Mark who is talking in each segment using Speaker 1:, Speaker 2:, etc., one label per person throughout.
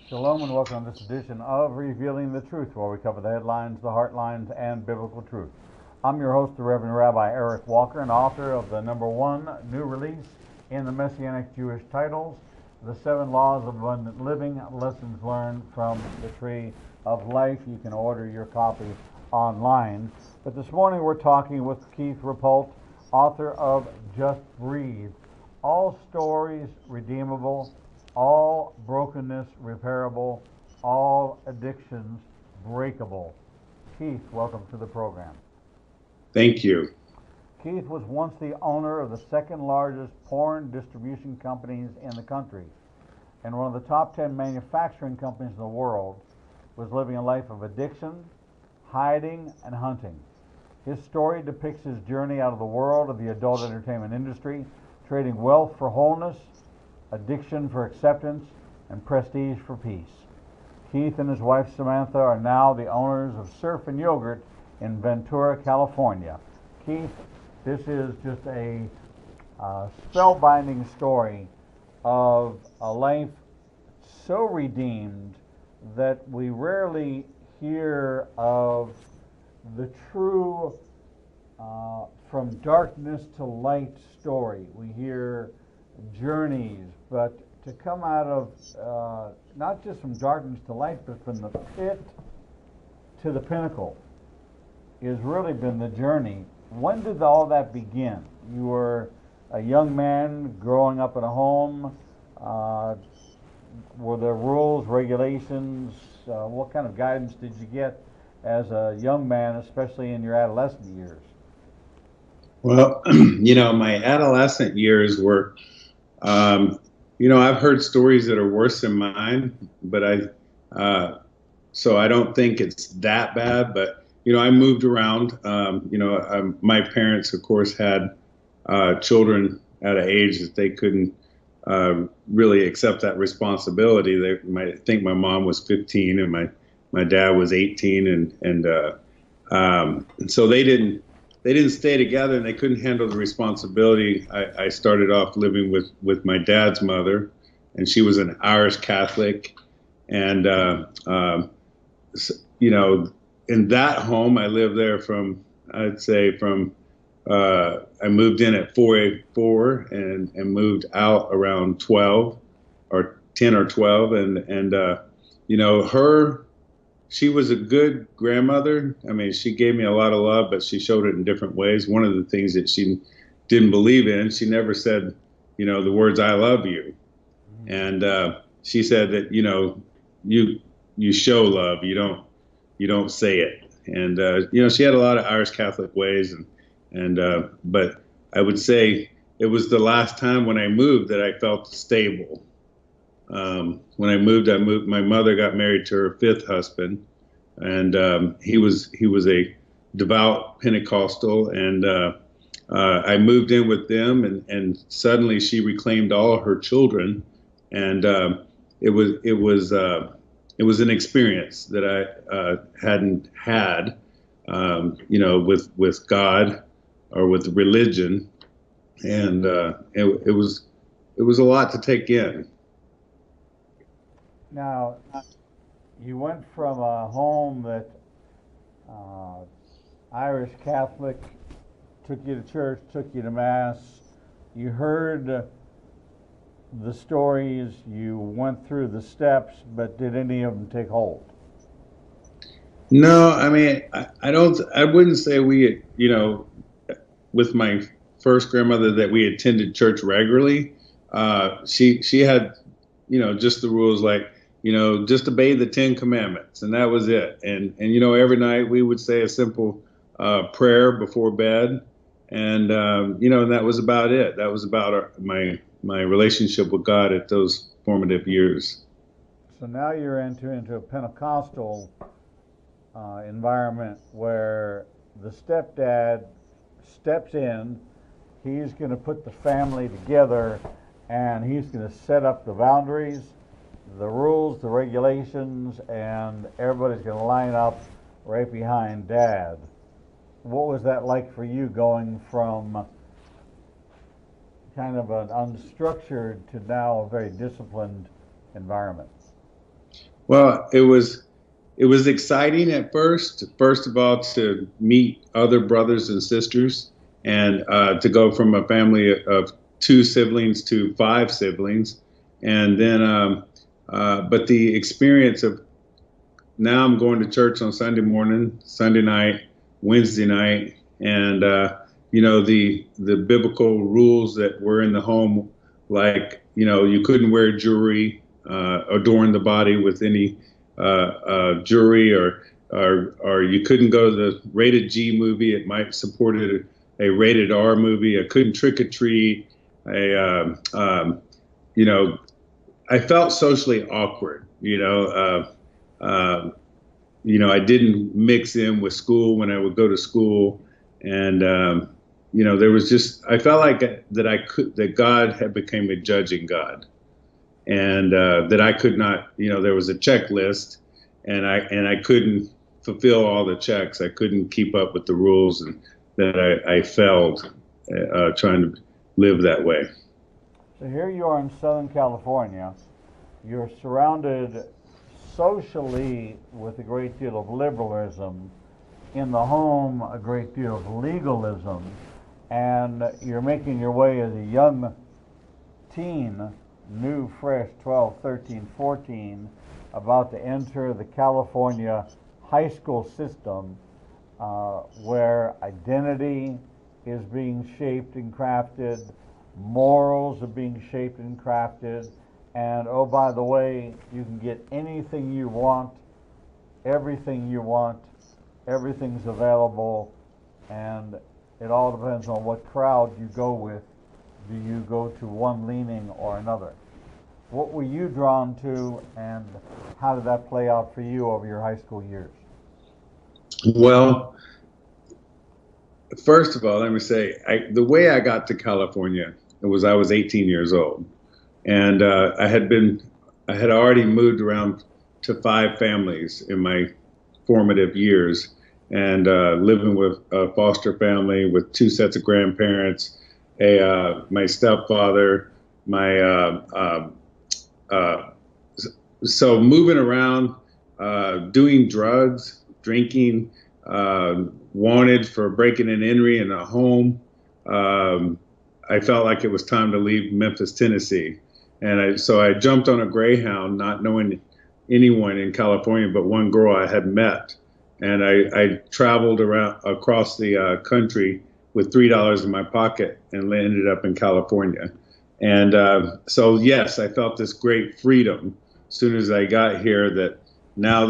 Speaker 1: Shalom and welcome to this edition of Revealing the Truth, where we cover the headlines, the heartlines, and biblical truth. I'm your host, the Reverend Rabbi Eric Walker, and author of the #1 new release in the Messianic Jewish titles, The 7 Laws of Abundant Living, Lessons Learned from the Tree of Life. You can order your copy online. But this morning we're talking with Keith Repult, author of Just Breathe. All stories redeemable, all brokenness repairable, all addictions breakable. Keith, welcome to the program.
Speaker 2: Thank you.
Speaker 1: Keith was once the owner of the second largest porn distribution companies in the country, and one of the top 10 manufacturing companies in the world. Was living a life of addiction, hiding, and hunting. His story depicts his journey out of the world of the adult entertainment industry, trading wealth for wholeness, addiction for acceptance, and prestige for peace. Keith and his wife Samantha are now the owners of Surf and Yogurt in Ventura, California. Keith, this is just a spellbinding story of a life so redeemed that we rarely hear of the true from darkness to light story. We hear journeys, but to come out of not just from darkness to light, but from the pit to the pinnacle has really been the journey. When did all that begin? You were a young man growing up in a home. Were there rules, regulations? What kind of guidance did you get as a young man, especially in your adolescent years?
Speaker 2: Well, my adolescent years were, I've heard stories that are worse than mine, but so I don't think it's that bad. But, I moved around. My parents, of course, had children at an age that they couldn't really accept that responsibility. I think my mom was 15 and my dad was 18, and so they didn't stay together, and they couldn't handle the responsibility. I started off living with my dad's mother, and she was an Irish Catholic, and in that home I lived there from I moved in at 4 and moved out around 12 or 10 or 12. She was a good grandmother. I mean, she gave me a lot of love, but she showed it in different ways. One of the things that she didn't believe in, she never said, the words, "I love you." And she said that, you show love, you don't say it. And, she had a lot of Irish Catholic ways, but I would say it was the last time when I moved that I felt stable. When I moved, my mother got married to her fifth husband, and he was a devout Pentecostal, and I moved in with them, and suddenly she reclaimed all her children, and it was an experience that I hadn't had, with God or with religion, and it was a lot to take in.
Speaker 1: Now, you went from a home that Irish Catholic took you to church, took you to Mass. You heard the stories, you went through the steps, but did any of them take hold?
Speaker 2: No, I mean, I wouldn't say with my first grandmother that we attended church regularly. She had, just the rules like, just obey the 10 Commandments, and that was it. And every night we would say a simple prayer before bed, and and that was about it. That was about my relationship with God at those formative years.
Speaker 1: So now you're into a Pentecostal environment where the stepdad steps in. He's going to put the family together, and he's going to set up the boundaries, the rules, the regulations, and everybody's going to line up right behind Dad. What was that like for you, going from kind of an unstructured to now a very disciplined environment?
Speaker 2: Well, it was exciting at first. First of all, to meet other brothers and sisters, and to go from a family of two siblings to five siblings, and then, but the experience of now I'm going to church on Sunday morning, Sunday night, Wednesday night, and the biblical rules that were in the home, like you couldn't wear jewelry, adorn the body with any jewelry, or you couldn't go to the rated G movie. It might support a rated R movie. I couldn't trick or treat. You know, I felt socially awkward. I didn't mix in with school when I would go to school, and there was just I felt like that God had become a judging God, and that I could not. There was a checklist, and I couldn't fulfill all the checks. I couldn't keep up with the rules, and that I failed trying to live that way.
Speaker 1: So here you are in Southern California. You're surrounded socially with a great deal of liberalism, in the home a great deal of legalism, and you're making your way as a young teen, new, fresh, 12, 13, 14, about to enter the California high school system, where identity is being shaped and crafted, morals are being shaped and crafted, and oh, by the way, you can get anything you want, everything you want, everything's available, and it all depends on what crowd you go with. Do you go to one leaning or another? What were you drawn to, and how did that play out for you over your high school years?
Speaker 2: Well, first of all, let me say, the way I got to California was I was 18 years old. And I had already moved around to 5 families in my formative years, and living with a foster family with 2 sets of grandparents, my stepfather, so moving around, doing drugs, drinking, wanted for breaking and entry in a home. I felt like it was time to leave Memphis, Tennessee. And so I jumped on a Greyhound, not knowing anyone in California but one girl I had met. And I traveled across the country with $3 in my pocket and ended up in California. And so, yes, I felt this great freedom as soon as I got here, that now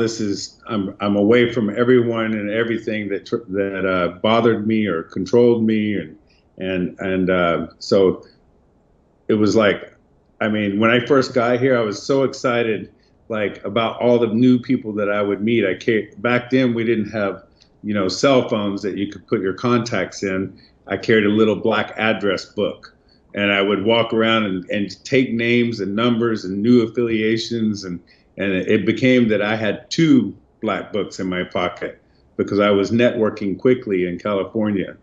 Speaker 2: I'm away from everyone and everything that bothered me or controlled me. So it was like, when I first got here, I was so excited, like, about all the new people that I would meet. Back then we didn't have, cell phones that you could put your contacts in. I carried a little black address book, and I would walk around and take names and numbers and new affiliations, and it became that I had 2 black books in my pocket because I was networking quickly in California.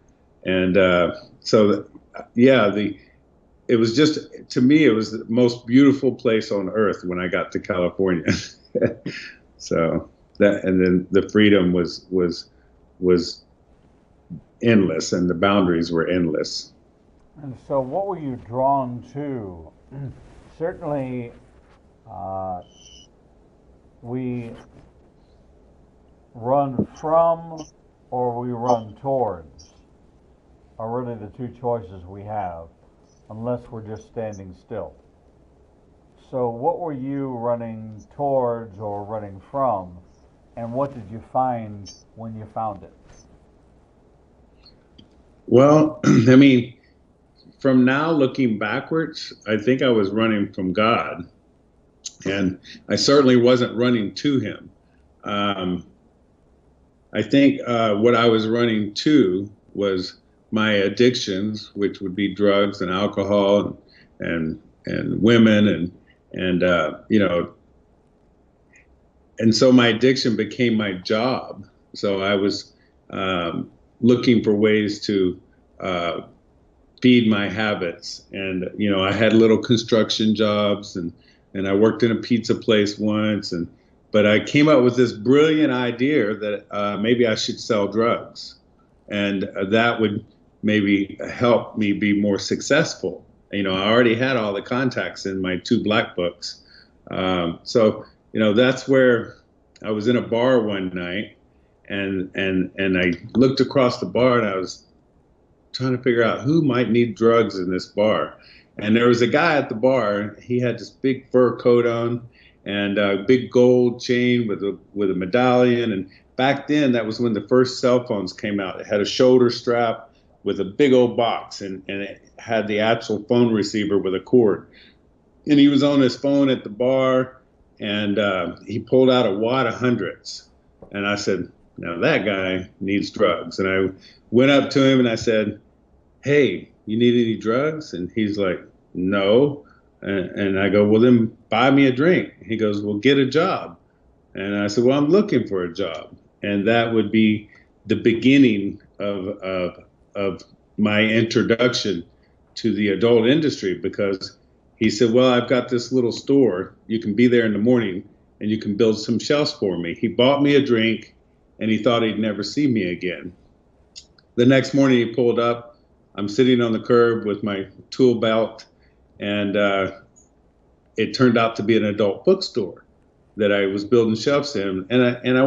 Speaker 2: And it was just, to me, it was the most beautiful place on earth when I got to California. So and then the freedom was endless, and the boundaries were endless.
Speaker 1: And so what were you drawn to? Certainly, we run from or we run towards are really the 2 choices we have, unless we're just standing still. So what were you running towards or running from, and what did you find when you found it?
Speaker 2: Well, from now looking backwards, I think I was running from God, and I certainly wasn't running to him. I think what I was running to was my addictions, which would be drugs and alcohol and women, and so my addiction became my job. So I was looking for ways to feed my habits, and I had little construction jobs, and I worked in a pizza place once, and But I came up with this brilliant idea that maybe I should sell drugs, and that would maybe help me be more successful. You know, I already had all the contacts in my 2 black books. So, you know, that's where I was in a bar one night, and I looked across the bar, and I was trying to figure out who might need drugs in this bar. And there was a guy at the bar. He had this big fur coat on and a big gold chain with a medallion. And back then, that was when the first cell phones came out. It had a shoulder strap with a big old box, and it had the actual phone receiver with a cord. And he was on his phone at the bar, and he pulled out a wad of hundreds. And I said, now that guy needs drugs. And I went up to him and I said, hey, you need any drugs? And he's like, no. And I go, well, then buy me a drink. He goes, well, get a job. And I said, well, I'm looking for a job. And that would be the beginning of my introduction to the adult industry, because he said, well, I've got this little store. You can be there in the morning and you can build some shelves for me. He bought me a drink and he thought he'd never see me again. The next morning he pulled up. I'm sitting on the curb with my tool belt, and it turned out to be an adult bookstore that I was building shelves in. And I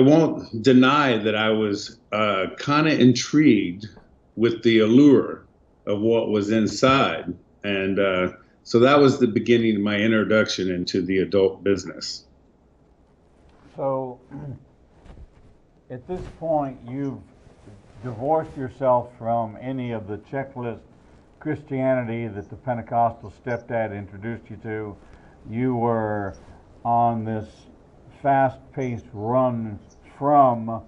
Speaker 2: won't deny that I was kind of intrigued with the allure of what was inside. And so that was the beginning of my introduction into the adult business.
Speaker 1: So at this point, you've divorced yourself from any of the checklist Christianity that the Pentecostal stepdad introduced you to. You were on this fast-paced run from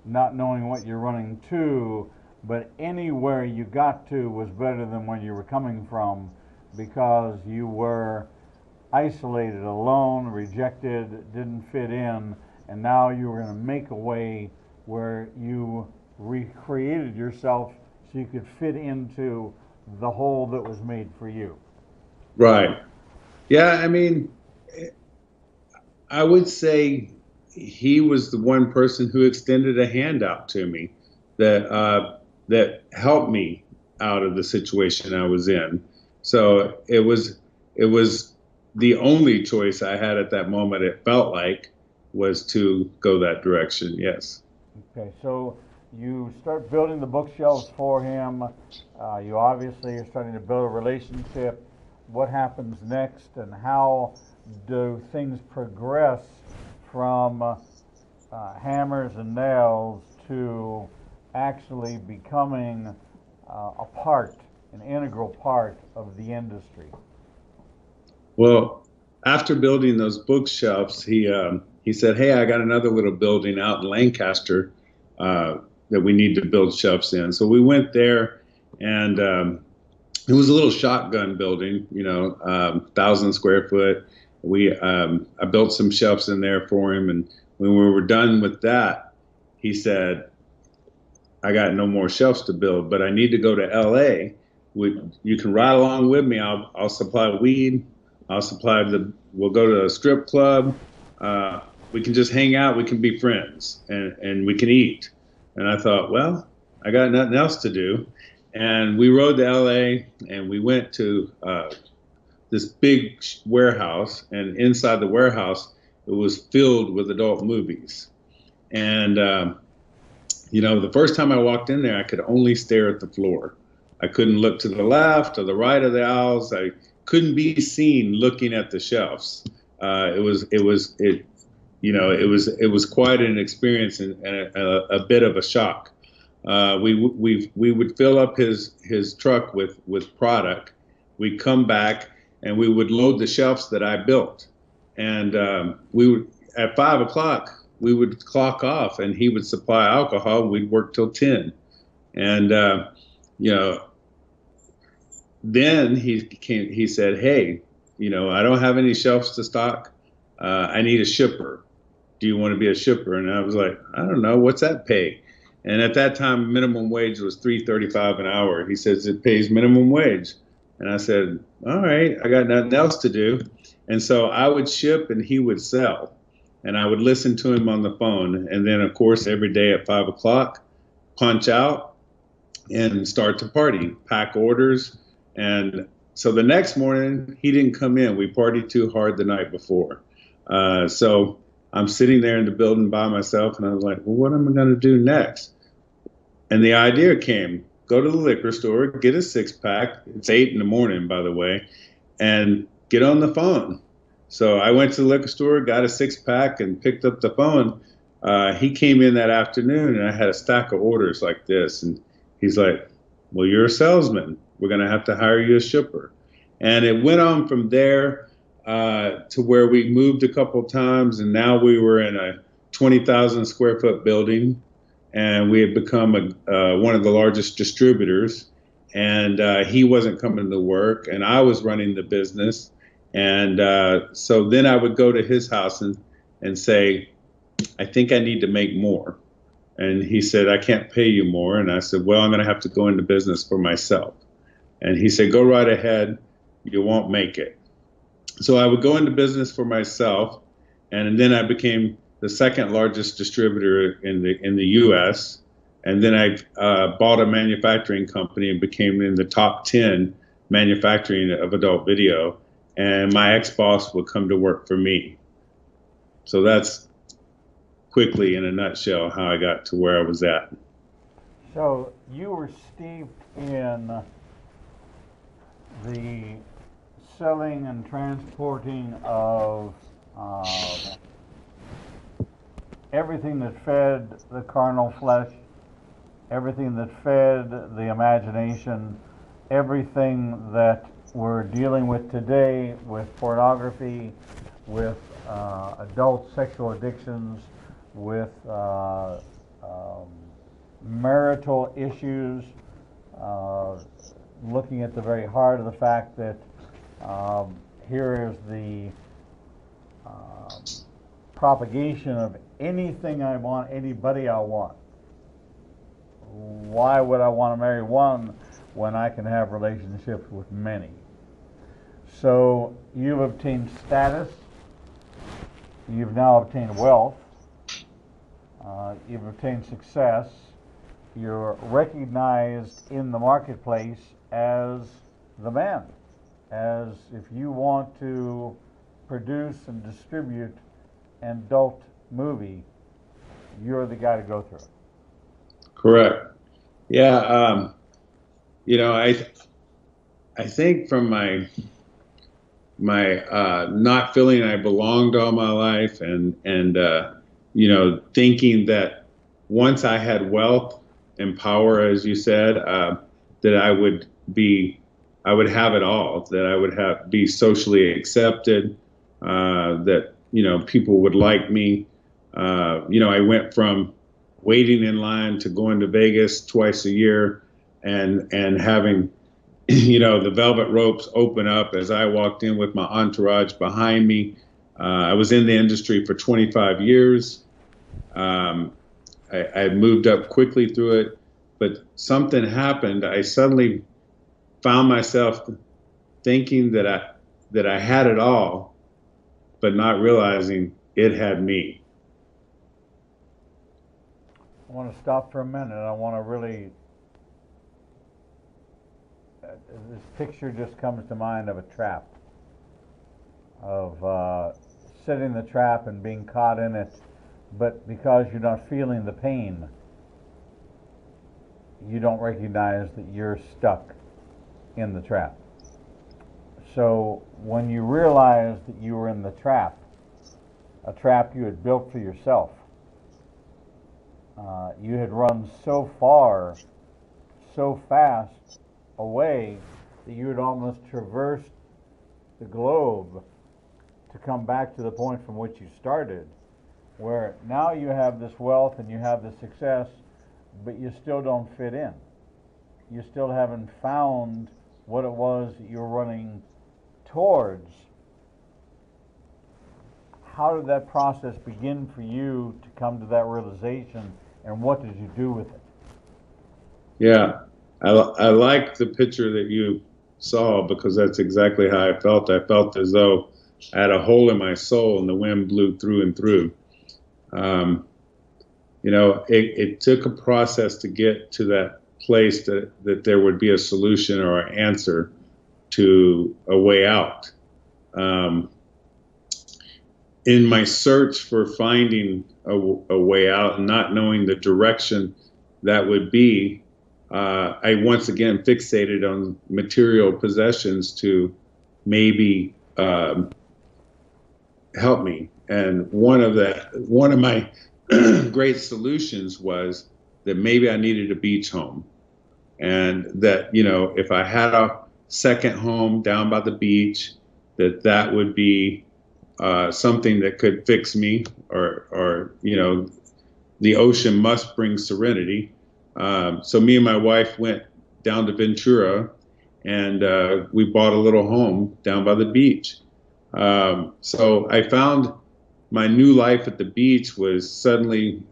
Speaker 1: not knowing what you're running to, but anywhere you got to was better than where you were coming from, because you were isolated, alone, rejected, didn't fit in, and now you were going to make a way where you recreated yourself so you could fit into the hole that was made for you.
Speaker 2: Right. Yeah, I mean, I would say he was the one person who extended a hand out to me that that helped me out of the situation I was in. So it was the only choice I had at that moment. It felt like was to go that direction. Yes.
Speaker 1: Okay, so you start building the bookshelves for him. You obviously are starting to build a relationship. What happens next, and how do things progress from hammers and nails to actually becoming an integral part of the industry?
Speaker 2: Well, after building those bookshelves, he said, hey, I got another little building out in Lancaster that we need to build shelves in. So we went there, and it was a little shotgun building, 1,000 square foot. I built some shelves in there for him, and when we were done with that, he said, I got no more shelves to build, but I need to go to LA. You can ride along with me. I'll supply weed. We'll go to a strip club. We can just hang out. We can be friends, and we can eat. And I thought, well, I got nothing else to do. And we rode to LA, and we went to this big warehouse, and inside the warehouse, it was filled with adult movies. And, the first time I walked in there, I could only stare at the floor. I couldn't look to the left or the right of the aisles. I couldn't be seen looking at the shelves. It was quite an experience and a bit of a shock. We would fill up his truck with product. We'd come back and we would load the shelves that I built. And we would, at 5 o'clock, we would clock off, and he would supply alcohol, and we'd work till 10. And then he said, hey, I don't have any shelves to stock. I need a shipper. Do you want to be a shipper? And I was like, I don't know. What's that pay? And at that time, minimum wage was $3.35 an hour. He says it pays minimum wage. And I said, all right, I got nothing else to do. And so I would ship and he would sell. And I would listen to him on the phone. And then, of course, every day at 5 o'clock, punch out and start to party, pack orders. And so the next morning, he didn't come in. We partied too hard the night before. So I'm sitting there in the building by myself, and I was like, well, what am I going to do next? And the idea came, go to the liquor store, get a 6-pack. It's 8 in the morning, by the way, and get on the phone. So I went to the liquor store, got a 6-pack, and picked up the phone. He came in that afternoon, and I had a stack of orders like this. And he's like, well, you're a salesman. We're going to have to hire you a shipper. And it went on from there to where we moved a couple times, and now we were in a 20,000 square foot building, and we had become one of the largest distributors. And he wasn't coming to work, and I was running the business. And so then I would go to his house and say, I think I need to make more. And he said, I can't pay you more. And I said, well, I'm going to have to go into business for myself. And he said, go right ahead. You won't make it. So I would go into business for myself. And then I became the second largest distributor in the U.S. And then I bought a manufacturing company and became in the top 10 manufacturing of adult video. And my ex-boss would come to work for me. So that's quickly, in a nutshell, how I got to where I was at.
Speaker 1: So you were steeped in the selling and transporting of everything that fed the carnal flesh, everything that fed the imagination, everything that we're dealing with today with pornography, with adult sexual addictions, with marital issues, looking at the very heart of the fact that here is the propagation of anything I want, anybody I want. Why would I want to marry one when I can have relationships with many? So you've obtained status, you've now obtained wealth, you've obtained success, you're recognized in the marketplace as the man, as if you want to produce and distribute an adult movie, you're the guy to go through it.
Speaker 2: Correct. Yeah. You know, I think from my not feeling I belonged all my life, and you know, thinking that once I had wealth and power, as you said, that I would have it all, that I would be socially accepted, that, you know, people would like me. You know, I went from waiting in line to going to Vegas twice a year and having, you know, the velvet ropes open up as I walked in with my entourage behind me. I was in the industry for 25 years. I moved up quickly through it, but something happened. I suddenly found myself thinking that I had it all, but not realizing it had me.
Speaker 1: I want to stop for a minute. I want to really, this picture just comes to mind of a trap, of setting the trap and being caught in it, but because you're not feeling the pain, you don't recognize that you're stuck in the trap. So when you realized that you were in the trap, a trap you had built for yourself, you had run so far, so fast away that you had almost traversed the globe to come back to the point from which you started, where now you have this wealth and you have this success, but you still don't fit in. You still haven't found what it was that you're running towards. How did that process begin for you to come to that realization, and what did you do with it?
Speaker 2: Yeah, I like the picture that you saw, because that's exactly how I felt. I felt as though I had a hole in my soul, and the wind blew through and through. You know, it took a process to get to that place that there would be a solution or an answer to a way out. In my search for finding a way out and not knowing the direction that would be, I once again fixated on material possessions to maybe help me. And one of my great solutions was that maybe I needed a beach home, and that, you know, if I had a second home down by the beach, that would be something that could fix me, or you know, the ocean must bring serenity. So me and my wife went down to Ventura, and we bought a little home down by the beach. So I found my new life at the beach was suddenly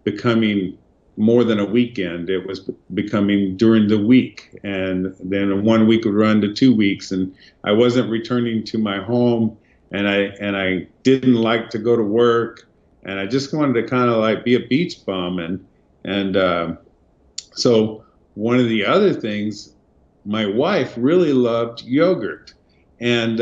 Speaker 2: becoming more than a weekend. It was becoming during the week, and then 1 week would run to 2 weeks, and I wasn't returning to my home, and I didn't like to go to work, and I just wanted to kind of like be a beach bum, and so one of the other things, my wife really loved yogurt, and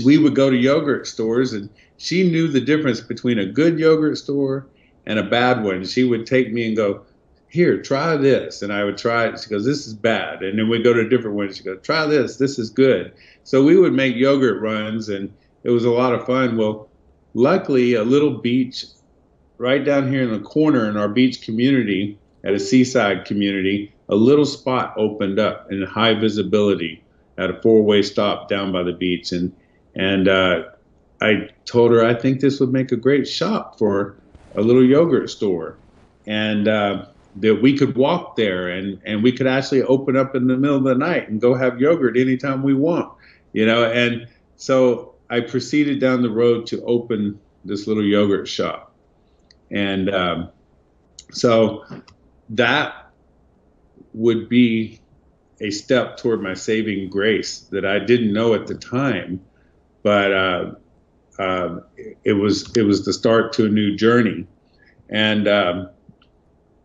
Speaker 2: we would go to yogurt stores, and she knew the difference between a good yogurt store and a bad one. She would take me and go, here, try this. And I would try it. She goes, this is bad. And then we'd go to a different one. She goes, try this. This is good. So we would make yogurt runs, and it was a lot of fun. Well, luckily, a little beach right down here in the corner in our beach community, at a seaside community, a little spot opened up in high visibility at a four-way stop down by the beach. And I told her, I think this would make a great shop for a little yogurt store, and that we could walk there, and we could actually open up in the middle of the night and go have yogurt anytime we want, you know. And so I proceeded down the road to open this little yogurt shop. And so that would be a step toward my saving grace that I didn't know at the time, but it was the start to a new journey. And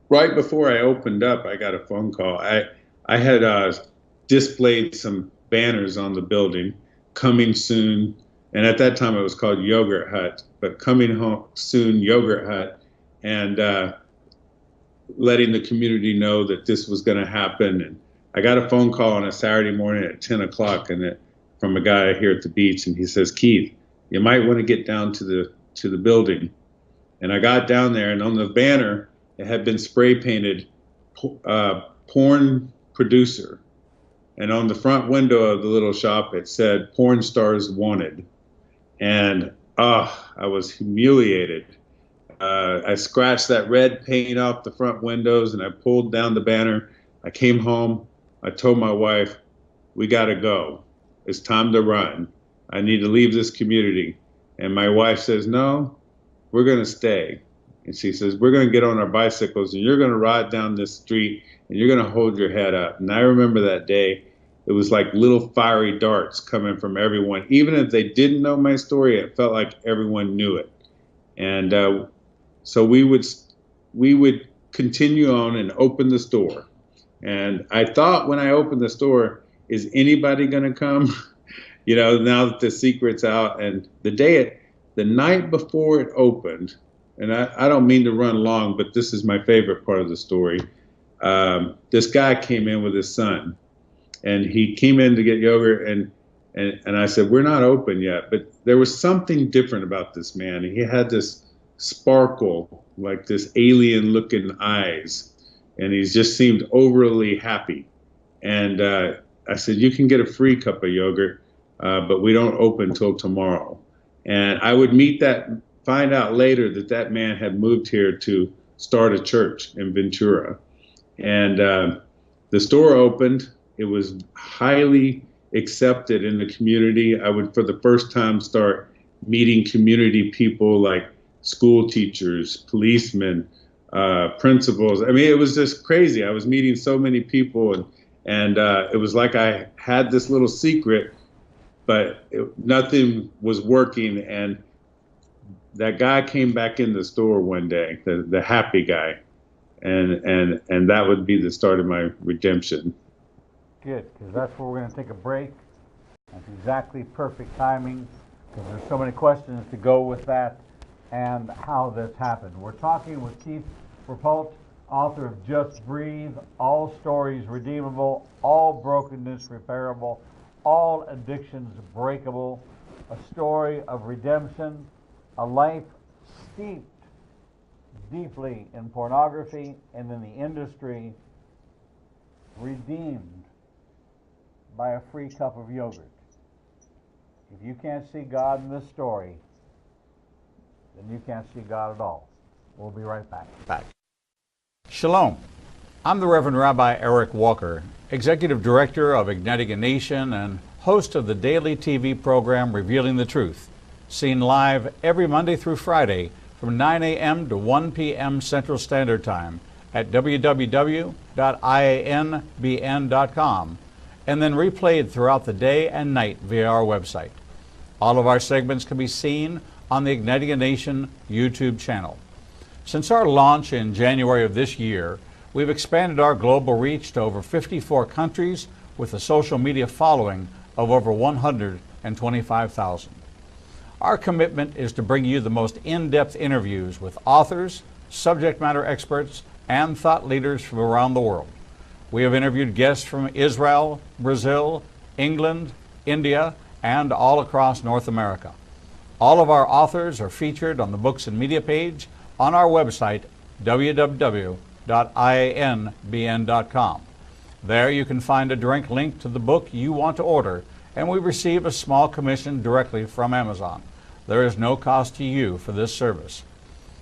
Speaker 2: right before I opened up, I got a phone call. I had displayed some banners on the building, coming soon, and at that time it was called Yogurt Hut, but coming home soon, Yogurt Hut, and letting the community know that this was going to happen. And I got a phone call on a Saturday morning at 10 o'clock, and from a guy here at the beach, and he says, Keith, you might want to get down to the building. And I got down there, and on the banner, it had been spray painted porn producer. And on the front window of the little shop, it said porn stars wanted. And I was humiliated. I scratched that red paint off the front windows, and I pulled down the banner. I came home. I told my wife, we got to go. It's time to run. I need to leave this community. And my wife says, no, we're going to stay. And she says, we're going to get on our bicycles, and you're going to ride down this street, and you're going to hold your head up. And I remember that day, it was like little fiery darts coming from everyone. Even if they didn't know my story, it felt like everyone knew it. And so we would continue on and open the store. And I thought when I opened the store, is anybody going to come? You know, now that the secret's out. And the night before it opened, and I don't mean to run long, but this is my favorite part of the story. This guy came in with his son, and he came in to get yogurt, and I said, we're not open yet. But there was something different about this man. He had this sparkle, like this alien looking eyes, and he just seemed overly happy. And I said, you can get a free cup of yogurt, but we don't open till tomorrow. And I would find out later that man had moved here to start a church in Ventura. And the store opened. It was highly accepted in the community. I would, for the first time, start meeting community people like school teachers, policemen, principals. I mean, it was just crazy. I was meeting so many people, and it was like I had this little secret, but nothing was working. And that guy came back in the store one day, the happy guy, and that would be the start of my redemption.
Speaker 1: Good, because that's where we're going to take a break. That's exactly perfect timing, because there's so many questions to go with that and how this happened. We're talking with Keith Repult, author of Just Breathe, All Stories Redeemable, All Brokenness Repairable, All Addictions Breakable, a story of redemption, a life steeped deeply in pornography and in the industry, redeemed by a free cup of yogurt. If you can't see God in this story, then you can't see God at all. We'll be right back. Shalom. I'm the Reverend Rabbi Eric Walker, Executive Director of Igniting a Nation and host of the daily TV program Revealing the Truth, seen live every Monday through Friday from 9 a.m. to 1 p.m. Central Standard Time at www.ianbn.com, and then replayed throughout the day and night via our website. All of our segments can be seen on the Igniting a Nation YouTube channel. Since our launch in January of this year, we've expanded our global reach to over 54 countries with a social media following of over 125,000. Our commitment is to bring you the most in-depth interviews with authors, subject matter experts, and thought leaders from around the world. We have interviewed guests from Israel, Brazil, England, India, and all across North America. All of our authors are featured on the Books and Media page on our website, www.ianbn.com. There you can find a direct link to the book you want to order, and we receive a small commission directly from Amazon. There is no cost to you for this service.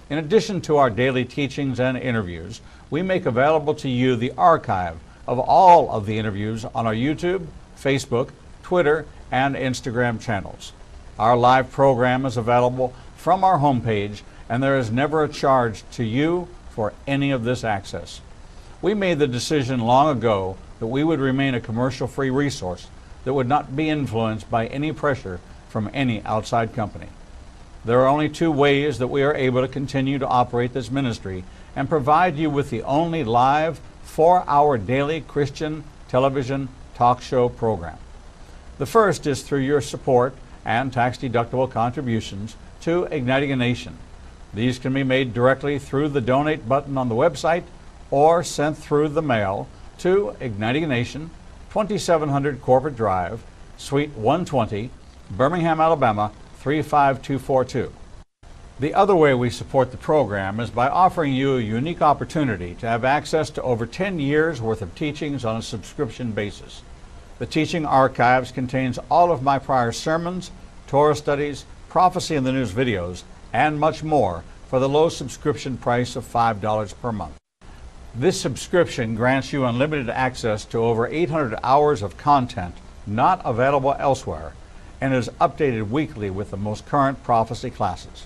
Speaker 1: In addition to our daily teachings and interviews, we make available to you the archive of all of the interviews on our YouTube, Facebook, Twitter, and Instagram channels. Our live program is available from our homepage, and there is never a charge to you for any of this access. We made the decision long ago that we would remain a commercial-free resource that would not be influenced by any pressure from any outside company. There are only two ways that we are able to continue to operate this ministry and provide you with the only live 4-hour daily Christian television talk show program. The first is through your support and tax-deductible contributions to Igniting a Nation. These can be made directly through the donate button on the website or sent through the mail to Igniting a Nation, 2700 Corporate Drive, Suite 120, Birmingham, Alabama, 35242. The other way we support the program is by offering you a unique opportunity to have access to over 10 years worth of teachings on a subscription basis. The teaching archives contains all of my prior sermons, Torah studies, prophecy in the news videos, and much more for the low subscription price of $5 per month. This subscription grants you unlimited access to over 800 hours of content not available elsewhere, and is updated weekly with the most current prophecy classes.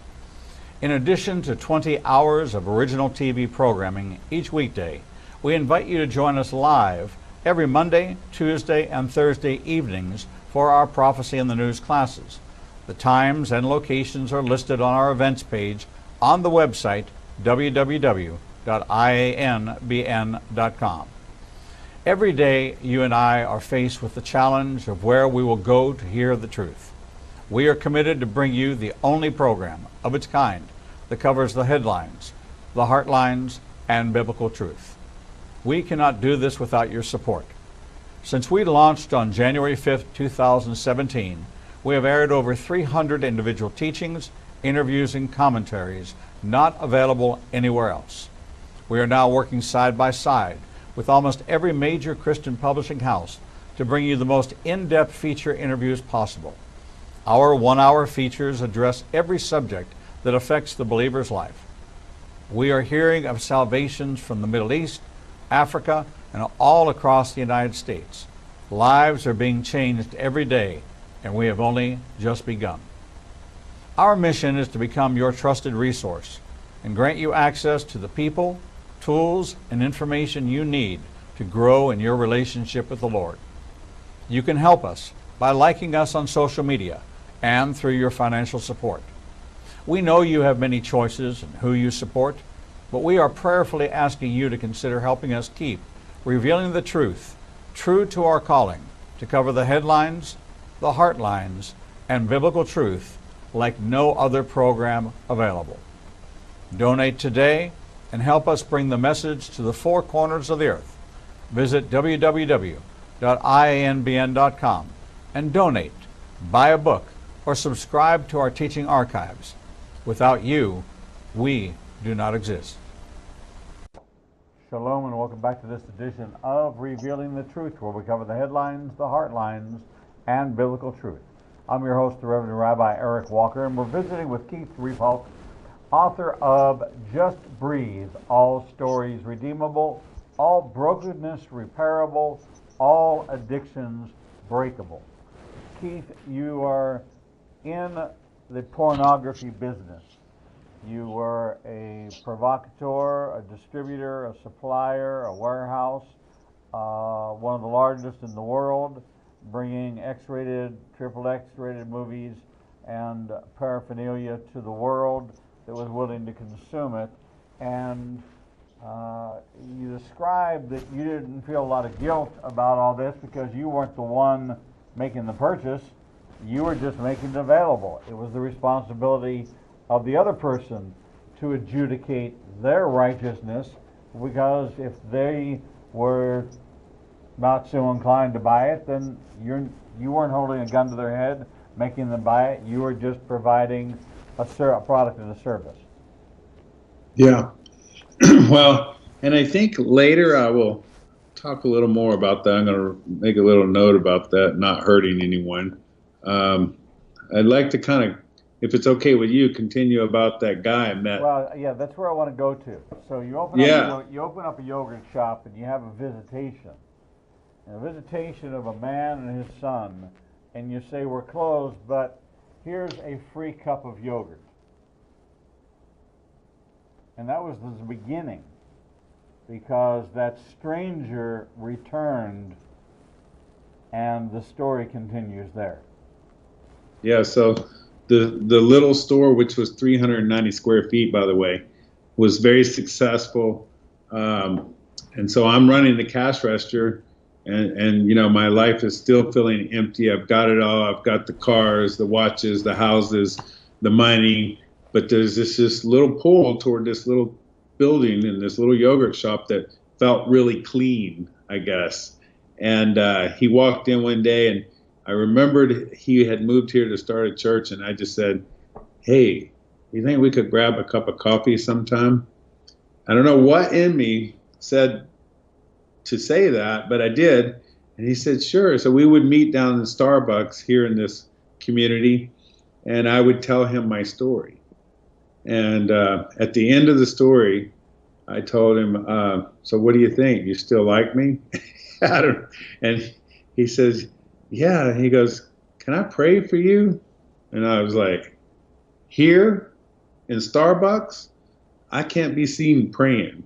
Speaker 1: In addition to 20 hours of original TV programming each weekday, we invite you to join us live every Monday, Tuesday, and Thursday evenings for our Prophecy in the News classes. The times and locations are listed on our events page on the website www.ianbn.com. Every day, you and I are faced with the challenge of where we will go to hear the truth. We are committed to bring you the only program of its kind that covers the headlines, the heartlines, and biblical truth. We cannot do this without your support. Since we launched on January 5th, 2017, we have aired over 300 individual teachings, interviews, and commentaries not available anywhere else. We are now working side by side with almost every major Christian publishing house to bring you the most in-depth feature interviews possible. Our 1-hour features address every subject that affects the believer's life. We are hearing of salvations from the Middle East, Africa, and all across the United States. Lives are being changed every day, and we have only just begun. Our mission is to become your trusted resource and grant you access to the people, tools, and information you need to grow in your relationship with the Lord. You can help us by liking us on social media and through your financial support. We know you have many choices in who you support, but we are prayerfully asking you to consider helping us keep revealing the truth, true to our calling, to cover the headlines, the heartlines, and biblical truth like no other program available. Donate today and help us bring the message to the four corners of the earth. Visit www.ianbn.com and donate, buy a book, or subscribe to our teaching archives. Without you, we do not exist. Shalom and welcome back to this edition of Revealing the Truth, where we cover the headlines, the heartlines, and biblical truth. I'm your host, the Reverend Rabbi Eric Walker, and we're visiting with Keith Repult, author of Just Breathe, All Stories Redeemable, All Brokenness Repairable, All Addictions Breakable. Keith, you are in the pornography business. You were a provocateur, a distributor, a supplier, a warehouse, one of the largest in the world, bringing X-rated, triple X-rated movies and paraphernalia to the world that was willing to consume it. And you described that you didn't feel a lot of guilt about all this because you weren't the one making the purchase. You were just making it available. It was the responsibility of the other person to adjudicate their righteousness, because if they were not so inclined to buy it, then you weren't holding a gun to their head making them buy it. You were just providing a product and a service.
Speaker 2: Yeah. Well, and I think later I will talk a little more about that. I'm going to make a little note about that, not hurting anyone. I'd like to kind of, if it's okay with you, continue about that guy I met.
Speaker 1: Well, yeah, that's where I want to go to. So you open up a yogurt shop and you have a visitation. A visitation of a man and his son, and you say, we're closed, but here's a free cup of yogurt. And that was the beginning, because that stranger returned, and the story continues there.
Speaker 2: Yeah, so the little store, which was 390 square feet, by the way, was very successful. And so I'm running the cash register, and you know, my life is still feeling empty. I've got it all. I've got the cars, the watches, the houses, the money, but there's this little pull toward this little building and this little yogurt shop that felt really clean, I guess. And he walked in one day, and I remembered he had moved here to start a church, and I just said, hey, you think we could grab a cup of coffee sometime? I don't know what in me said to say that, but I did. And he said, sure. So we would meet down in Starbucks here in this community, and I would tell him my story. And at the end of the story, I told him, so what do you think? You still like me? And he says, yeah. And he goes, can I pray for you? And I was like, here in Starbucks, I can't be seen praying,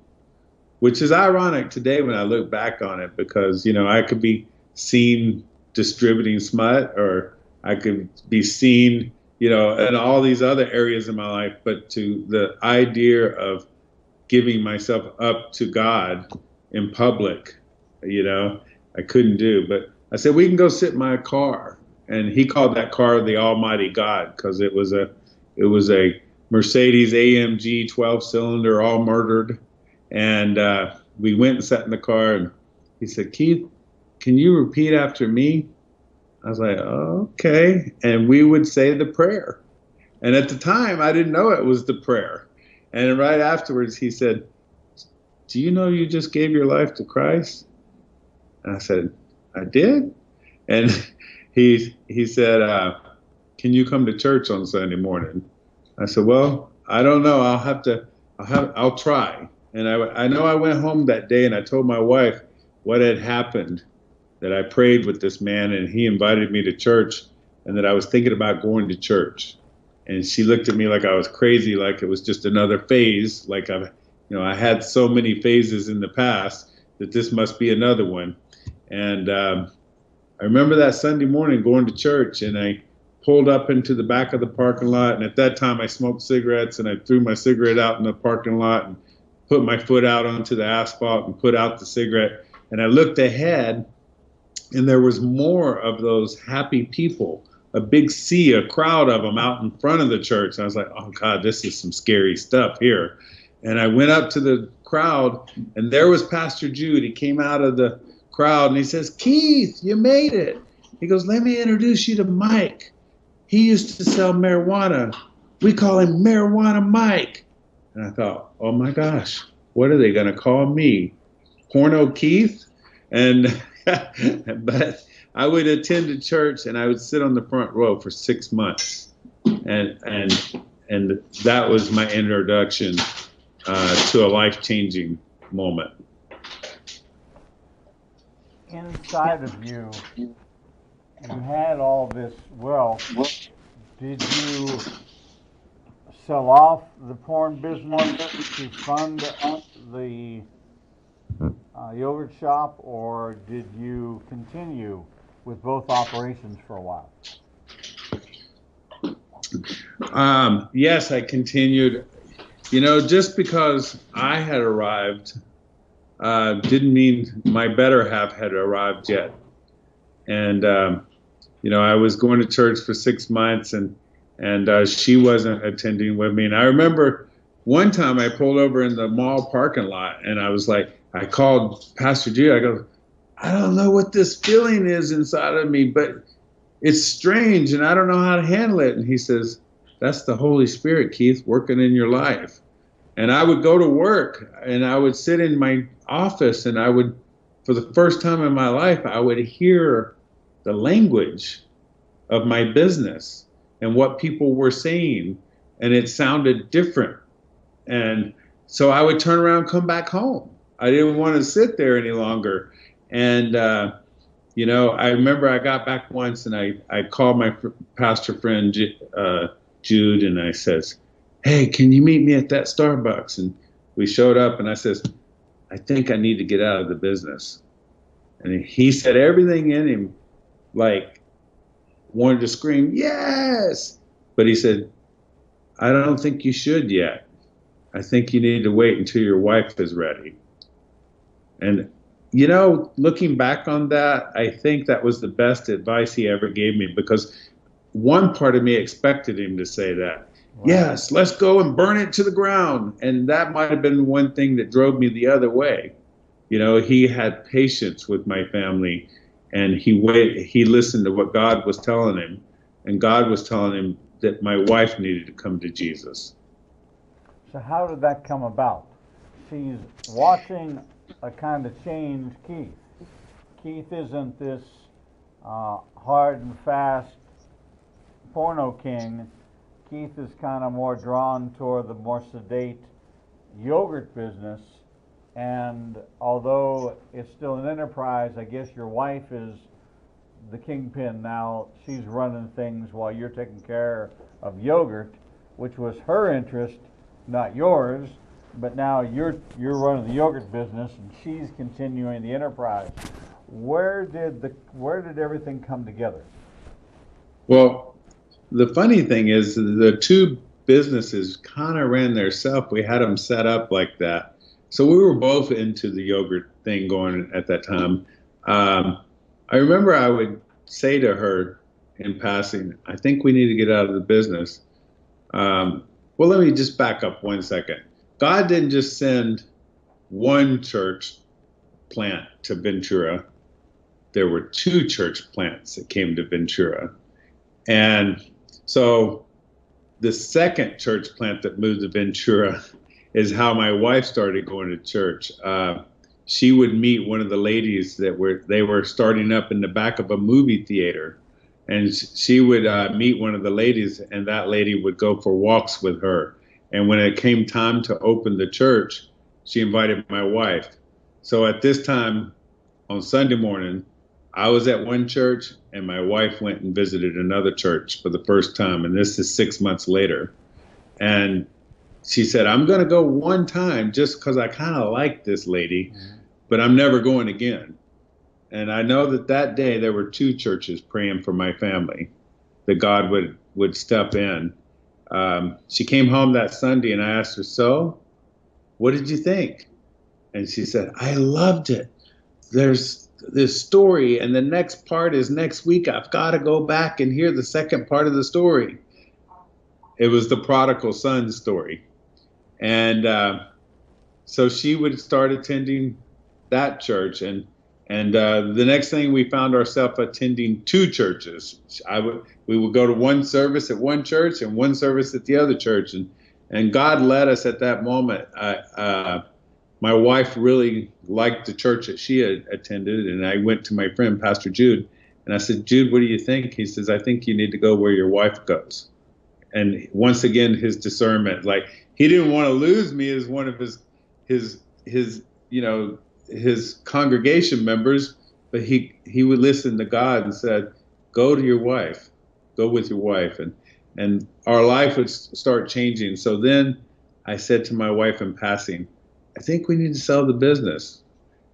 Speaker 2: which is ironic today when I look back on it, because, you know, I could be seen distributing smut, or I could be seen, you know, in all these other areas of my life, but to the idea of giving myself up to God in public, you know, I couldn't do. But I said, we can go sit in my car. And he called that car the Almighty God, because it was a Mercedes AMG 12-cylinder, all murdered. And we went and sat in the car, and he said, Keith, can you repeat after me? I was like, oh, okay. And we would say the prayer. And at the time, I didn't know it was the prayer. And right afterwards, he said, do you know you just gave your life to Christ? And I said, I did. And he said, can you come to church on Sunday morning? I said, well, I don't know. I'll try. And I know I went home that day, and I told my wife what had happened, that I prayed with this man and he invited me to church, and that I was thinking about going to church. And she looked at me like I was crazy, like it was just another phase, like I had so many phases in the past that this must be another one. And I remember that Sunday morning going to church, and I pulled up into the back of the parking lot. And at that time, I smoked cigarettes, and I threw my cigarette out in the parking lot and put my foot out onto the asphalt and put out the cigarette. And I looked ahead, and there was more of those happy people, a big sea, a crowd of them out in front of the church. And I was like, oh God, this is some scary stuff here. And I went up to the crowd, and there was Pastor Jude. He came out of the crowd, and he says, Keith, you made it. He goes, let me introduce you to Mike. He used to sell marijuana. We call him Marijuana Mike. And I thought, oh my gosh, what are they going to call me? Porno Keith? And but I would attend a church, and I would sit on the front row for 6 months, and that was my introduction to a life-changing moment.
Speaker 1: Inside of you, you had all this wealth. Did you sell off the porn business to fund the yogurt shop, or did you continue with both operations for a while?
Speaker 2: Yes, I continued. You know, just because I had arrived didn't mean my better half had arrived yet. And, you know, I was going to church for 6 months, and she wasn't attending with me. And I remember one time I pulled over in the mall parking lot, and I was like, I called Pastor G. I go, I don't know what this feeling is inside of me, but it's strange, and I don't know how to handle it. And he says, that's the Holy Spirit, Keith, working in your life. And I would go to work, and I would sit in my office, and I would, for the first time in my life, I would hear the language of my business and what people were saying, and it sounded different. And so I would turn around and come back home. I didn't want to sit there any longer. And, you know, I remember I got back once, and I called my pastor friend, Jude, and I says, hey, can you meet me at that Starbucks? And we showed up, and I says, I think I need to get out of the business. And he said everything in him, like, wanted to scream, yes! But he said, I don't think you should yet. I think you need to wait until your wife is ready. And, you know, looking back on that, I think that was the best advice he ever gave me, because one part of me expected him to say that. Wow. Yes, let's go and burn it to the ground. And that might have been one thing that drove me the other way. You know, he had patience with my family, and he listened to what God was telling him, and God was telling him that my wife needed to come to Jesus.
Speaker 1: So how did that come about? She's watching a kind of change Keith. Keith isn't this hard and fast porno king. Keith is kind of more drawn toward the more sedate yogurt business. And although it's still an enterprise, I guess your wife is the kingpin now. She's running things while you're taking care of yogurt, which was her interest, not yours. But now you're running the yogurt business, and she's continuing the enterprise. Where did everything come together?
Speaker 2: Well, the funny thing is, the two businesses kind of ran themselves. We had them set up like that. So we were both into the yogurt thing going at that time. I remember I would say to her in passing, I think we need to get out of the business. Well, let me just back up 1 second. God didn't just send one church plant to Ventura. There were 2 church plants that came to Ventura. And so the second church plant that moved to Ventura is how my wife started going to church. She would meet one of the ladies that were starting up in the back of a movie theater. And she would meet one of the ladies, and that lady would go for walks with her. And when it came time to open the church, she invited my wife. So at this time, on Sunday morning, I was at one church, and my wife went and visited another church for the first time. And this is 6 months later. And she said, I'm going to go one time just because I kind of like this lady, but I'm never going again. And I know that that day there were two churches praying for my family, that God would step in. She came home that Sunday and I asked her, so what did you think? And she said, I loved it. There's this story, and the next part is next week. I've got to go back and hear the second part of the story. It was the prodigal son story. And so she would start attending that church. And the next thing we found ourselves attending two churches. We would go to one service at one church and one service at the other church. And God led us at that moment. My wife really liked the church that she had attended, and I went to my friend, Pastor Jude, and I said, Jude, what do you think? He says, I think you need to go where your wife goes. And once again, his discernment, like he didn't want to lose me as one of his congregation members, but he would listen to God and said, go to your wife, go with your wife. And our life would start changing. So then I said to my wife in passing, I think we need to sell the business.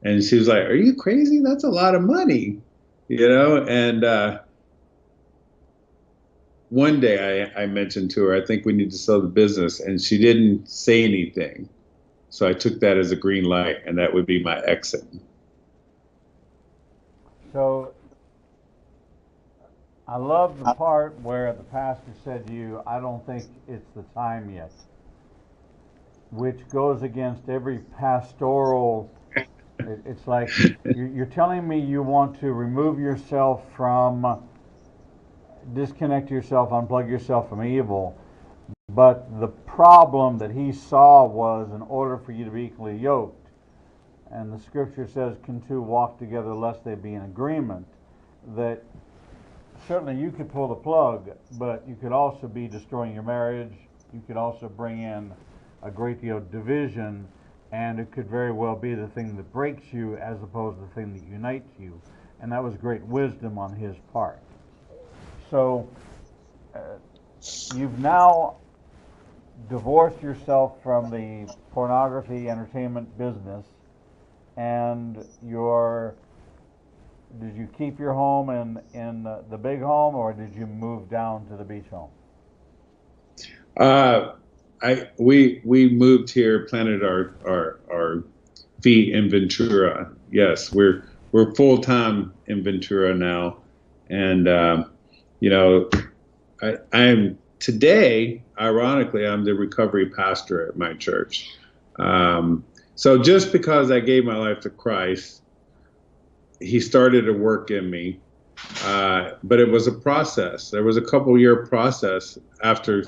Speaker 2: And she was like, are you crazy? That's a lot of money, And one day I mentioned to her, I think we need to sell the business. And she didn't say anything. So I took that as a green light, and that would be my exit.
Speaker 1: So I love the part where the pastor said to you, I don't think it's the time yet, which goes against every pastoral. It's like you're telling me you want to remove yourself from, disconnect yourself, unplug yourself from evil. But the problem that he saw was, in order for you to be equally yoked, and the scripture says, can two walk together lest they be in agreement, that certainly you could pull the plug, but you could also be destroying your marriage. You could also bring in a great deal of division, and it could very well be the thing that breaks you as opposed to the thing that unites you. And that was great wisdom on his part. So you've now divorced yourself from the pornography entertainment business, and did you keep your home in the big home, or did you move down to the beach home?
Speaker 2: We moved here, planted our feet in Ventura. Yes, we're full-time in Ventura now, and I'm today, ironically, I'm the recovery pastor at my church. So just because I gave my life to Christ, he started to work in me, but it was a process. There was a couple-year process after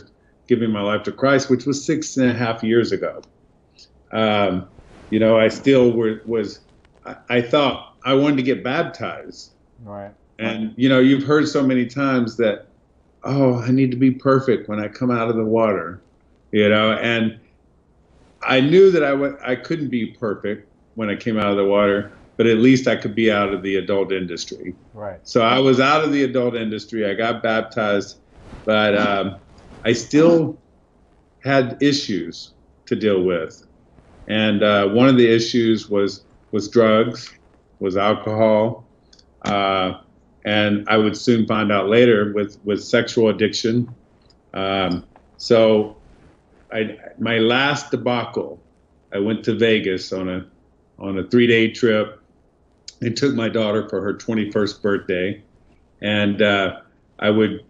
Speaker 2: giving my life to Christ, which was 6.5 years ago. I still I thought I wanted to get baptized.
Speaker 1: Right.
Speaker 2: And, you've heard so many times that, oh, I need to be perfect when I come out of the water, and I knew that I couldn't be perfect when I came out of the water, but at least I could be out of the adult industry.
Speaker 1: Right.
Speaker 2: So I was out of the adult industry. I got baptized, but I still had issues to deal with. And one of the issues was drugs, was alcohol, and I would soon find out later with sexual addiction. So my last debacle, I went to Vegas on a 3-day trip and took my daughter for her 21st birthday. And I would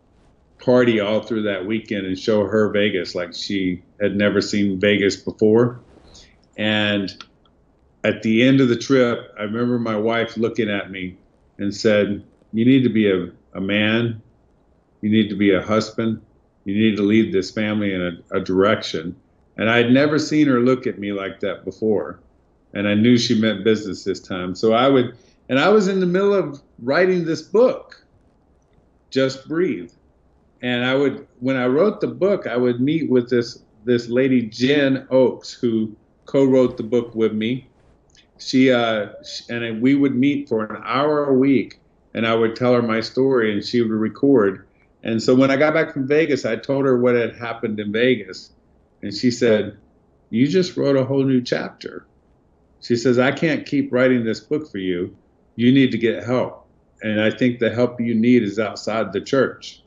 Speaker 2: party all through that weekend and show her Vegas like she had never seen Vegas before. And at the end of the trip, I remember my wife looking at me and said, you need to be a man, you need to be a husband, you need to lead this family in a direction. And I'd never seen her look at me like that before. And I knew she meant business this time. So I was in the middle of writing this book, Just Breathe. And when I wrote the book, I would meet with this lady, Jen Oakes, who co-wrote the book with me. And we would meet for an hour a week, and I would tell her my story, and she would record. And so when I got back from Vegas, I told her what had happened in Vegas, and she said, you just wrote a whole new chapter. She says, I can't keep writing this book for you. you need to get help. And I think the help you need is outside the church.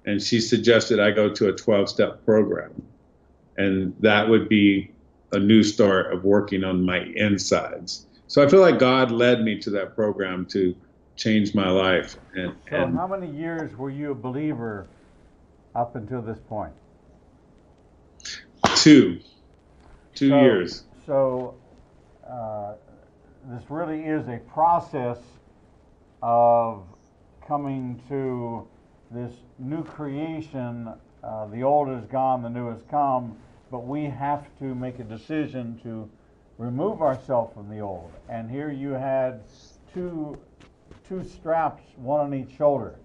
Speaker 2: And she suggested I go to a 12-step program. And that would be a new start of working on my insides. So I feel like God led me to that program to change my life.
Speaker 1: So how many years were you a believer up until this point?
Speaker 2: Two years.
Speaker 1: So this really is a process of coming to this new creation. The old is gone, the new has come, but we have to make a decision to remove ourselves from the old. And here you had two straps, one on each shoulder.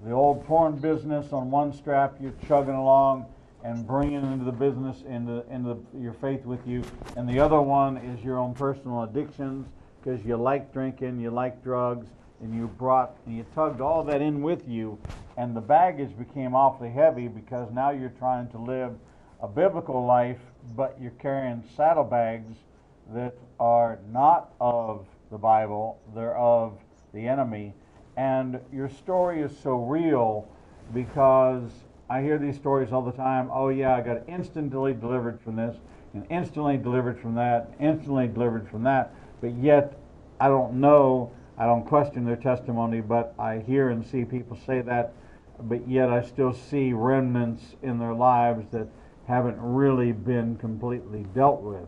Speaker 1: The old porn business on one strap, you're chugging along and bringing into the business, into your faith with you, and the other one is your own personal addictions, because you like drinking, you like drugs, and you tugged all that in with you, and the baggage became awfully heavy because now you're trying to live a biblical life, but you're carrying saddlebags that are not of the Bible, they're of the enemy. And your story is so real because I hear these stories all the time. Oh yeah, I got instantly delivered from this, and instantly delivered from that, instantly delivered from that, but yet I don't know, I don't question their testimony, but I hear and see people say that, but yet I still see remnants in their lives that haven't really been completely dealt with.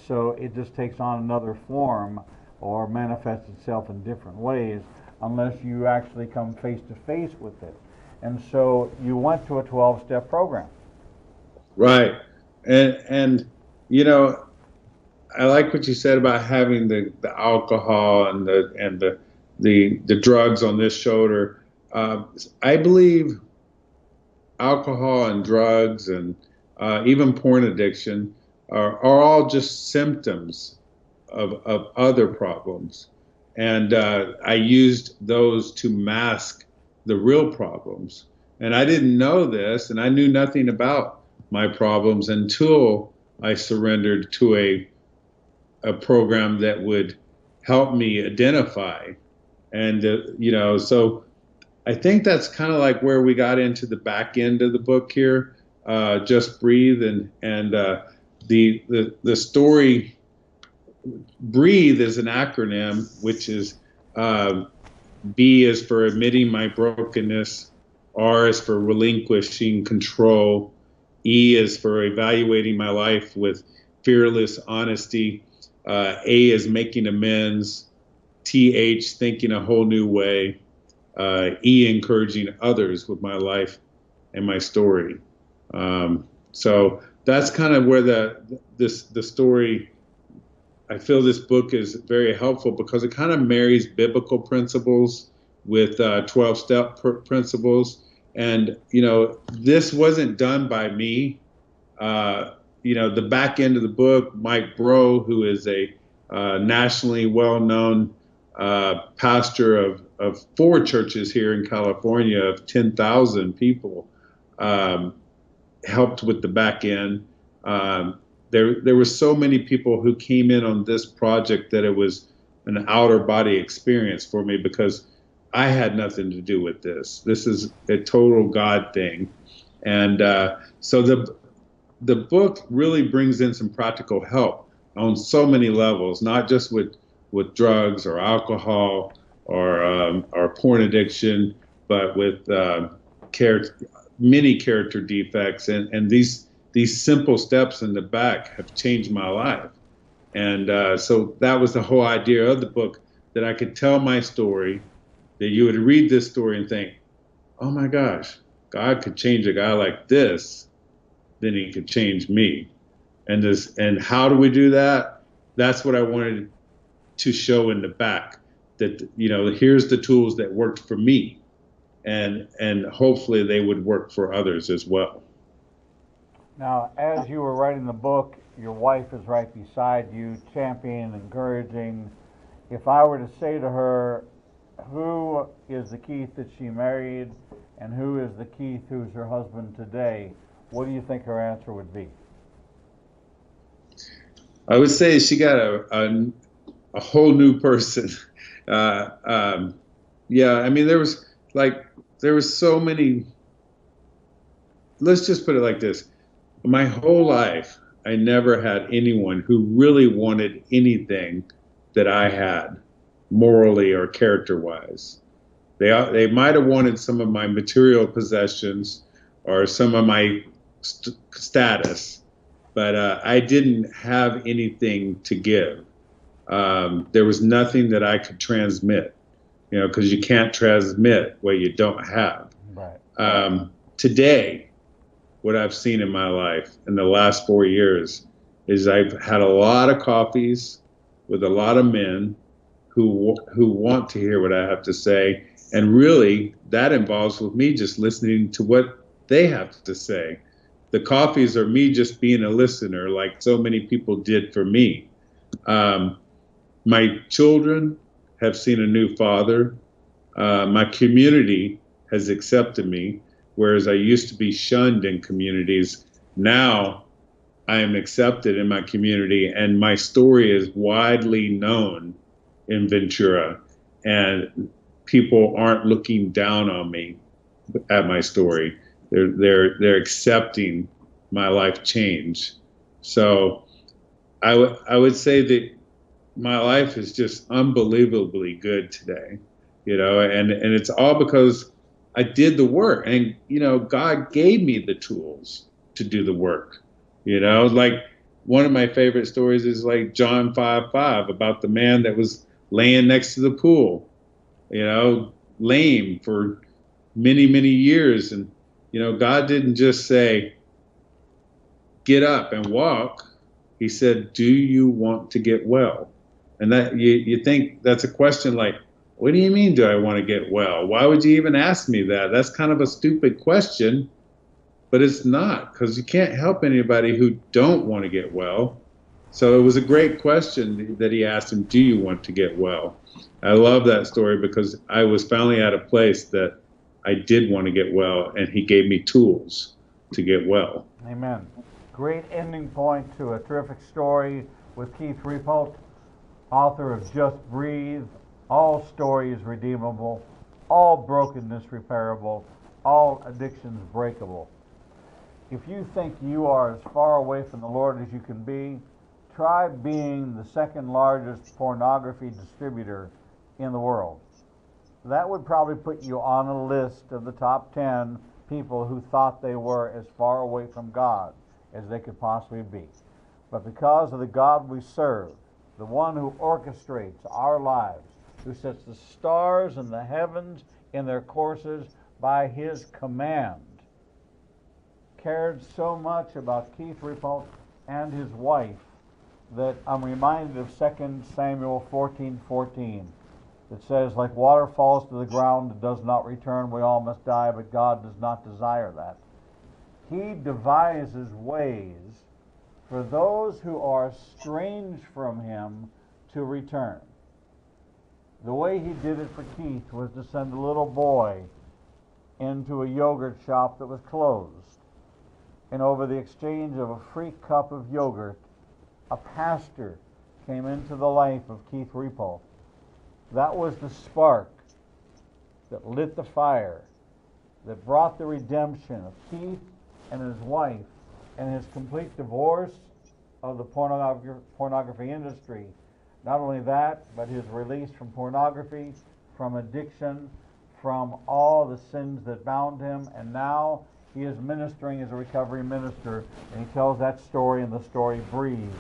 Speaker 1: So it just takes on another form or manifests itself in different ways unless you actually come face to face with it. And so you went to a 12-step program.
Speaker 2: Right. And you know, I like what you said about having the alcohol and the drugs on this shoulder. I believe alcohol and drugs and even porn addiction are all just symptoms of other problems. And I used those to mask the real problems. And I didn't know this, and I knew nothing about my problems until I surrendered to a program that would help me identify. And, you know, so I think that's kind of like where we got into the back end of the book here, Just Breathe. And the story, Breathe is an acronym, which is B is for admitting my brokenness, R is for relinquishing control, E is for evaluating my life with fearless honesty, A is making amends, TH thinking a whole new way, E encouraging others with my life and my story. So that's kind of where the story. I feel this book is very helpful because it kind of marries biblical principles with 12-step principles. And, you know, this wasn't done by me. You know, the back end of the book, Mike Bro, who is a nationally well-known pastor of 4 churches here in California of 10,000 people, helped with the back end. There were so many people who came in on this project that it was an outer body experience for me because I had nothing to do with this. This is a total God thing. And so the book really brings in some practical help on so many levels, not just with drugs or alcohol or porn addiction, but with many character defects. And these simple steps in the back have changed my life. And so that was the whole idea of the book, that I could tell my story, that you would read this story and think, oh my gosh, God could change a guy like this, then he could change me. And how do we do that? That's what I wanted to show in the back, that, you know, here's the tools that worked for me, and hopefully they would work for others as well.
Speaker 1: Now, as you were writing the book, your wife is right beside you, championing, encouraging. If I were to say to her, who is the Keith that she married and who is the Keith who's her husband today, what do you think her answer would be?
Speaker 2: I would say she got a whole new person. Uh, um, yeah, I mean, there was so many. Let's just put it like this: my whole life, I never had anyone who really wanted anything that I had, morally or character-wise. They might have wanted some of my material possessions or some of my status, but I didn't have anything to give. There was nothing that I could transmit, because you can't transmit what you don't have.
Speaker 1: Right.
Speaker 2: Today, what I've seen in my life in the last 4 years is I've had a lot of coffees with a lot of men who want to hear what I have to say, and really that involves with me just listening to what they have to say. The coffees are me just being a listener, like so many people did for me. Um, my children have seen a new father. My community has accepted me, whereas I used to be shunned in communities. Now I am accepted in my community, and my story is widely known in Ventura, and people aren't looking down on me at my story. They're accepting my life change. So I would say that my life is just unbelievably good today, and it's all because I did the work, and God gave me the tools to do the work. Like one of my favorite stories is like John 5:5 about the man that was laying next to the pool, lame for many, many years. And, God didn't just say, get up and walk. He said, do you want to get well? And that you think that's a question like, what do you mean, do I want to get well? Why would you even ask me that? That's kind of a stupid question, but it's not, because you can't help anybody who don't want to get well. So it was a great question that he asked him, do you want to get well? I love that story because I was finally at a place that I did want to get well, and he gave me tools to get well.
Speaker 1: Amen. Great ending point to a terrific story with Keith Repult, author of Just Breathe. All stories redeemable, all brokenness repairable, all addictions breakable. If you think you are as far away from the Lord as you can be, try being the second largest pornography distributor in the world. That would probably put you on a list of the top 10 people who thought they were as far away from God as they could possibly be. But because of the God we serve, the one who orchestrates our lives, who sets the stars and the heavens in their courses by his command, cared so much about Keith Repult and his wife that I'm reminded of 2 Samuel 14:14. It says, like water falls to the ground and does not return, we all must die, but God does not desire that. He devises ways for those who are estranged from him to return. The way he did it for Keith was to send a little boy into a yogurt shop that was closed. And over the exchange of a free cup of yogurt, a pastor came into the life of Keith Repult. That was the spark that lit the fire, that brought the redemption of Keith and his wife and his complete divorce of the pornography industry. Not only that, but his release from pornography, from addiction, from all the sins that bound him, and now he is ministering as a recovery minister, and he tells that story in the story Breathe.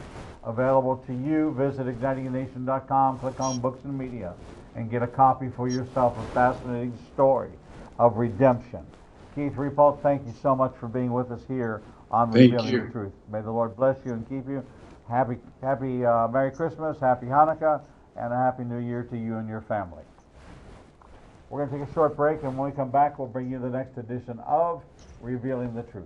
Speaker 1: Available to you. Visit ignitingnation.com, click on Books and Media, and get a copy for yourself. A fascinating story of redemption. Keith Repult, thank you so much for being with us here on Revealing the Truth. May the Lord bless you and keep you. Happy Merry Christmas, Happy Hanukkah, and a Happy New Year to you and your family. We're going to take a short break, and when we come back, we'll bring you the next edition of Revealing the Truth.